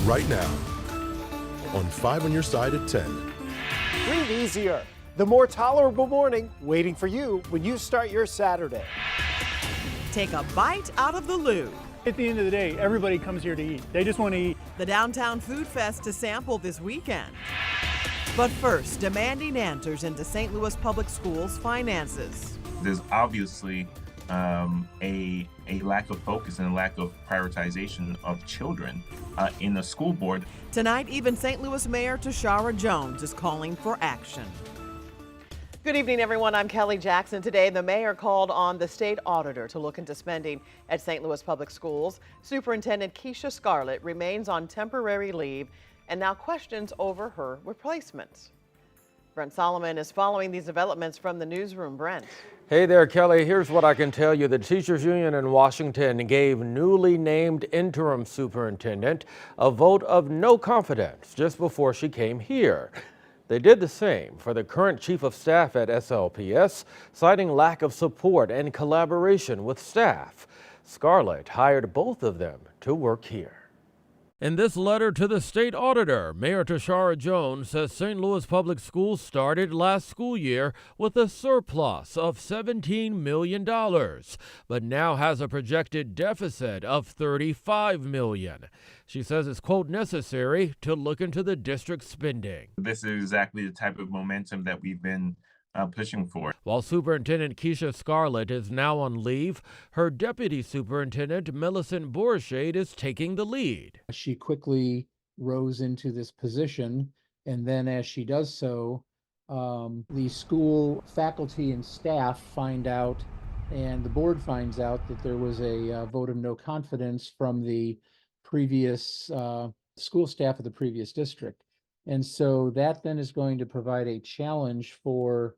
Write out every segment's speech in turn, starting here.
right now on 5 on Your Side at 10. Breathe easier. The more tolerable morning waiting for you when you start your Saturday. Take a bite out of the loo. At the end of the day, everybody comes here to eat. They just want to eat. The Downtown Food Fest to sample this weekend. But first, demanding answers into St. Louis Public Schools' finances. There's obviously a lack of focus and a lack of prioritization of children in the school board. Tonight, even St. Louis Mayor Tashara Jones is calling for action. Good evening, everyone. I'm Kelly Jackson. Today, the mayor called on the state auditor to look into spending at St. Louis Public Schools. Superintendent Keisha Scarlett remains on temporary leave and now questions over her replacement. Brent Solomon is following these developments from the newsroom. Brent. Hey there, Kelly. Here's what I can tell you. The teachers union in Washington gave newly named interim superintendent a vote of no confidence just before she came here. They did the same for the current chief of staff at SLPS, citing lack of support and collaboration with staff. Scarlett hired both of them to work here. In this letter to the state auditor, Mayor Tashara Jones says St. Louis Public Schools started last school year with a surplus of $17 million, but now has a projected deficit of $35 million. She says it's, quote, necessary to look into the district's spending. This is exactly the type of momentum that we've been pushing for. While Superintendent Keisha Scarlett is now on leave, her deputy superintendent, Millicent Bourchade, is taking the lead. She quickly rose into this position, and then as she does so, the school faculty and staff find out, and the board finds out that there was a vote of no confidence from the previous school staff of the previous district. And so that then is going to provide a challenge for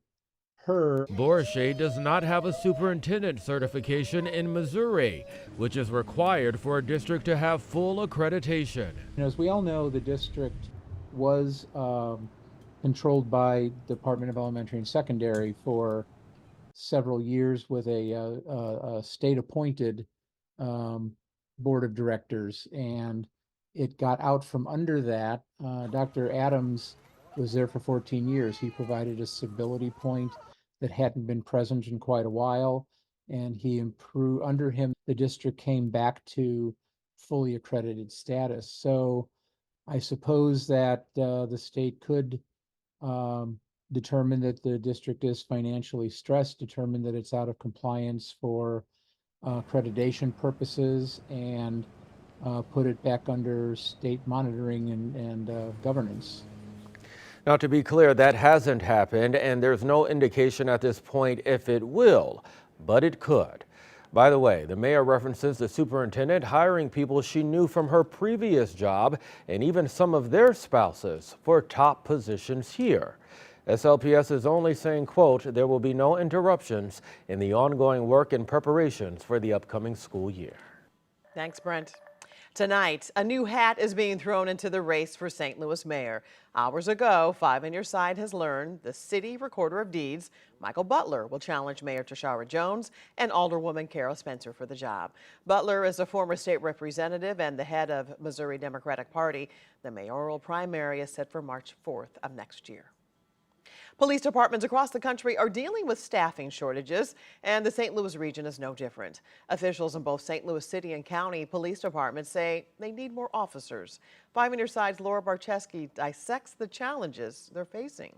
her. Bourchade does not have a superintendent certification in Missouri, which is required for a district to have full accreditation. As we all know, the district was controlled by the Department of Elementary and Secondary for several years with a state-appointed board of directors, and it got out from under that. Dr. Adams was there for 14 years. He provided a stability point that hadn't been present in quite a while, and he improved. Under him, the district came back to fully accredited status. So I suppose that the state could determine that the district is financially stressed, determine that it's out of compliance for accreditation purposes, and put it back under state monitoring and governance. Now, to be clear, that hasn't happened, and there's no indication at this point if it will, but it could. By the way, the mayor references the superintendent hiring people she knew from her previous job and even some of their spouses for top positions here. SLPS is only saying, quote, there will be no interruptions in the ongoing work and preparations for the upcoming school year. Thanks, Brent. Tonight, a new hat is being thrown into the race for St. Louis mayor. Hours ago, 5 on Your Side has learned the city recorder of deeds, Michael Butler, will challenge Mayor Tashara Jones and Alderwoman Carol Spencer for the job. Butler is a former state representative and the head of Missouri Democratic Party. The mayoral primary is set for March 4th of next year. Police departments across the country are dealing with staffing shortages, and the St. Louis region is no different. Officials in both St. Louis City and County police departments say they need more officers. 5 on Your Side's Laura Barczewski dissects the challenges they're facing.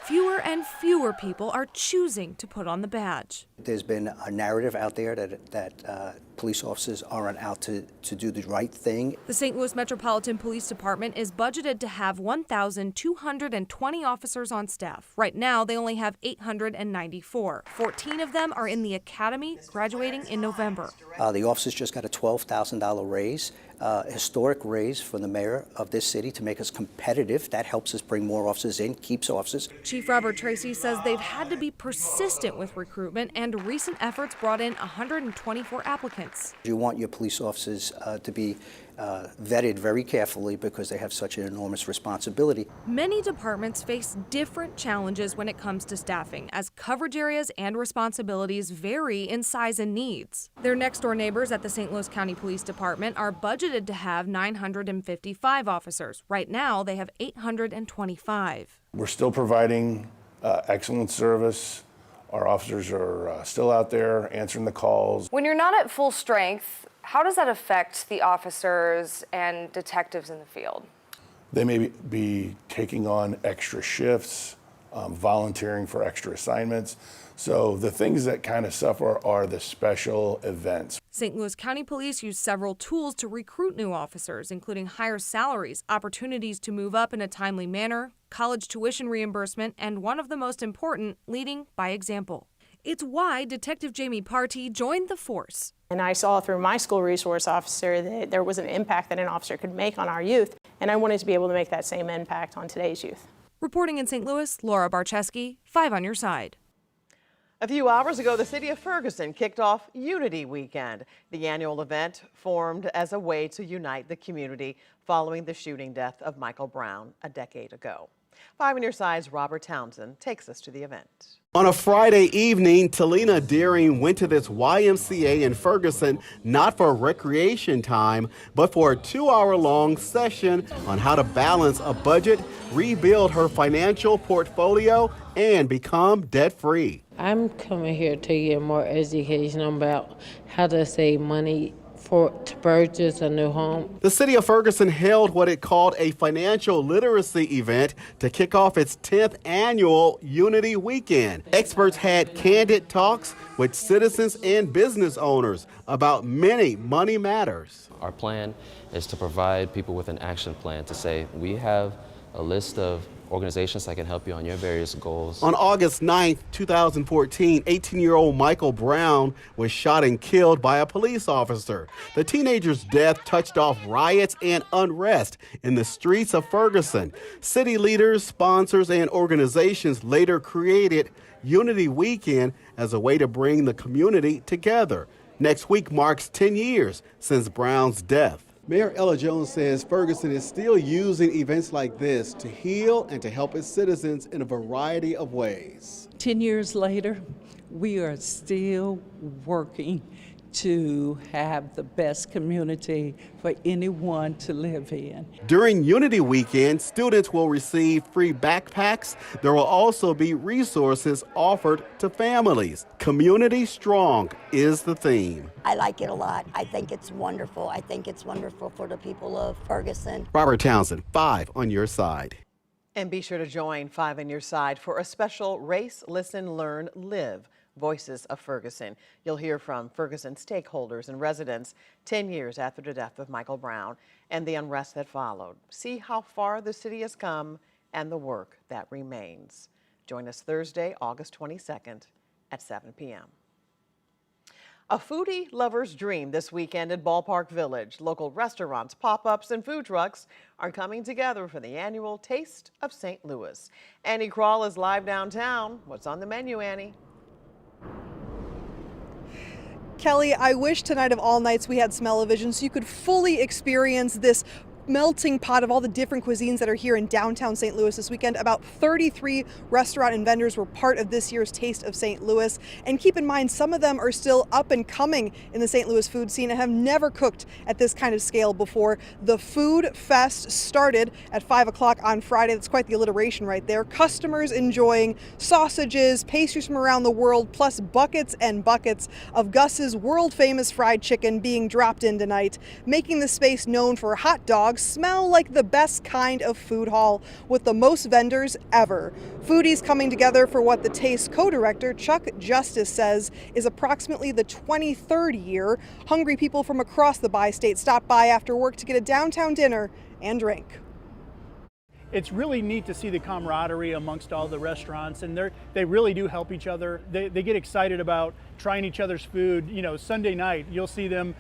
Fewer and fewer people are choosing to put on the badge. There's been a narrative out there that police officers aren't out to do the right thing. The St. Louis Metropolitan Police Department is budgeted to have 1,220 officers on staff. Right now, they only have 894. 14 of them are in the academy, graduating in November. The officers just got a $12,000 raise, a historic raise from the mayor of this city to make us competitive. That helps us bring more officers in, keeps officers. Chief Robert Tracy says they've had to be persistent with recruitment, and recent efforts brought in 124 applicants. departments. You want your police officers to be vetted very carefully because they have such an enormous responsibility. Many departments face different challenges when it comes to staffing, as coverage areas and responsibilities vary in size and needs. Their next-door neighbors at the St. Louis County Police Department are budgeted to have 955 officers. Right now, they have 825. We're still providing excellent service. Our officers are still out there answering the calls. When you're not at full strength, how does that affect the officers and detectives in the field? They may be taking on extra shifts, volunteering for extra assignments. So the things that kind of suffer are the special events. St. Louis County Police use several tools to recruit new officers, including higher salaries, opportunities to move up in a timely manner, college tuition reimbursement, and one of the most important, leading by example. It's why Detective Jamie Partee joined the force. And I saw through my school resource officer that there was an impact that an officer could make on our youth, and I wanted to be able to make that same impact on today's youth. Reporting in St. Louis, Laura Barcheski, 5 on your side. A few hours ago, the city of Ferguson kicked off Unity Weekend. The annual event formed as a way to unite the community following the shooting death of Michael Brown a decade ago. 5 on your side's Robert Townsend takes us to the event. On a Friday evening, Talina Deering went to this YMCA in Ferguson not for recreation time, but for a 2-hour-long session on how to balance a budget, rebuild her financial portfolio, and become debt-free. I'm coming here to get more education about how to save money to purchase a new home. The city of Ferguson held what it called a financial literacy event to kick off its 10th annual Unity Weekend. Experts had candid talks with citizens and business owners about many money matters. Our plan is to provide people with an action plan to say, we have a list of organizations that can help you on your various goals. On August 9th, 2014, 18-year-old Michael Brown was shot and killed by a police officer. The teenager's death touched off riots and unrest in the streets of Ferguson. City leaders, sponsors, and organizations later created Unity Weekend as a way to bring the community together. Next week marks 10 years since Brown's death. Mayor Ella Jones says Ferguson is still using events like this to heal and to help its citizens in a variety of ways. 10 years later, we are still working to have the best community for anyone to live in. During Unity Weekend, students will receive free backpacks. There will also be resources offered to families. Community Strong is the theme. I like it a lot. I think it's wonderful. I think it's wonderful for the people of Ferguson. Robert Townsend, 5 on your side. And be sure to join 5 on your side for a special Race, Listen, Learn, Live Voices of Ferguson. You'll hear from Ferguson stakeholders and residents 10 years after the death of Michael Brown and the unrest that followed. See how far the city has come and the work that remains. Join us Thursday, August 22nd at 7 p.m. A foodie lover's dream this weekend at Ballpark Village. Local restaurants, pop-ups, and food trucks are coming together for the annual Taste of St. Louis. Annie Kroll is live downtown. What's on the menu, Annie? Kelly, I wish tonight of all nights we had smell-o-vision so you could fully experience this melting pot of all the different cuisines that are here in downtown St. Louis this weekend. About 33 restaurant and vendors were part of this year's Taste of St. Louis. And keep in mind, some of them are still up and coming in the St. Louis food scene and have never cooked at this kind of scale before. The Food Fest started at 5 o'clock on Friday. That's quite the alliteration right there. Customers enjoying sausages, pastries from around the world, plus buckets and buckets of Gus's world-famous fried chicken being dropped in tonight, making the space known for hot dogs smell like the best kind of food hall with the most vendors ever. Foodies coming together for what the Taste co-director Chuck Justice says is approximately the 23rd year. Hungry people from across the bi-state stop by after work to get a downtown dinner and drink. It's really neat to see the camaraderie amongst all the restaurants, and they really do help each other. They get excited about trying each other's food. You know, Sunday night, you'll see them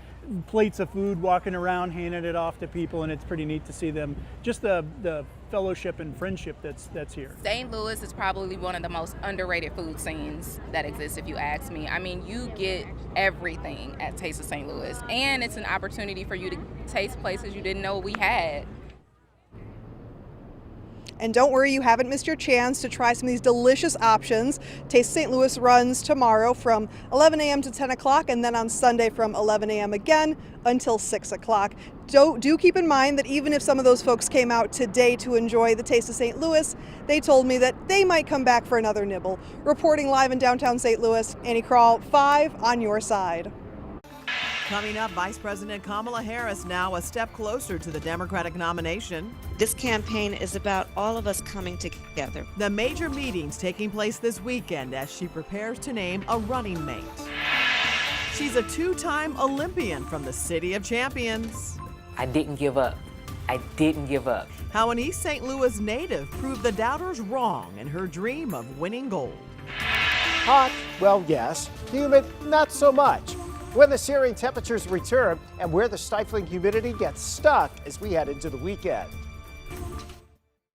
plates of food, walking around, handing it off to people, and it's pretty neat to see them. Just the fellowship and friendship that's here. St. Louis is probably one of the most underrated food scenes that exists, if you ask me. I mean, you get everything at Taste of St. Louis, and it's an opportunity for you to taste places you didn't know we had. And don't worry, you haven't missed your chance to try some of these delicious options. Taste St. Louis runs tomorrow from 11 a.m. to 10 o'clock, and then on Sunday from 11 a.m. again until 6 o'clock. Do keep in mind that even if some of those folks came out today to enjoy the Taste of St. Louis, they told me that they might come back for another nibble. Reporting live in downtown St. Louis, Annie Krall, 5 on your side. Coming up, Vice President Kamala Harris now a step closer to the Democratic nomination. This campaign is about all of us coming together. The major meetings taking place this weekend as she prepares to name a running mate. She's a two-time Olympian from the City of Champions. I didn't give up. I didn't give up. How an East St. Louis native proved the doubters wrong in her dream of winning gold. Hot? Well, yes. Humid? Not so much. When the searing temperatures return and where the stifling humidity gets stuck as we head into the weekend.